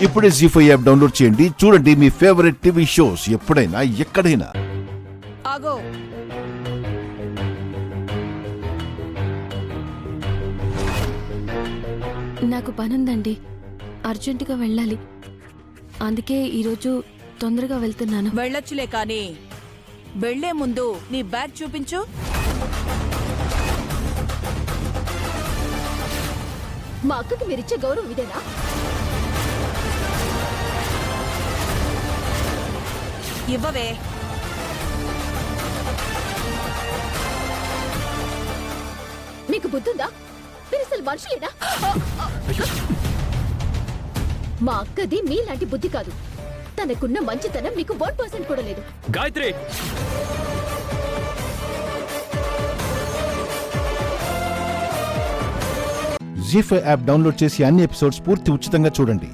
ఇప్పుడే జీ5 app download చేయండి. చూడండి మీ ఫేవరెట్ టీవీ షోస్ ఎప్పుడైనా ఎక్కడైనా. ఆగో, నాకు పనుందండి, అర్జెంటుగా వెళ్ళాలి. అందుకే ఈరోజు తొందరగా వెళ్తున్నాను. వెళ్ళొచ్చులే కానీ వెళ్లే ముందు నీ బ్యాగ్ చూపించు. మా అక్కకి మీరిచ్చే గౌరవం ఇదేనా? ఇవ్వవే. మీకు బుద్ధుందా? మీరు అసలు మనుషులేనా? మా అక్కది మీలాంటి బుద్ధి కాదు. తనకున్న మంచితనం మీకు 1% కూడా లేదు. గాయత్రి, జీ5 యాప్ డౌన్లోడ్ చేసి అన్ని ఎపిసోడ్స్ పూర్తి ఉచితంగా చూడండి.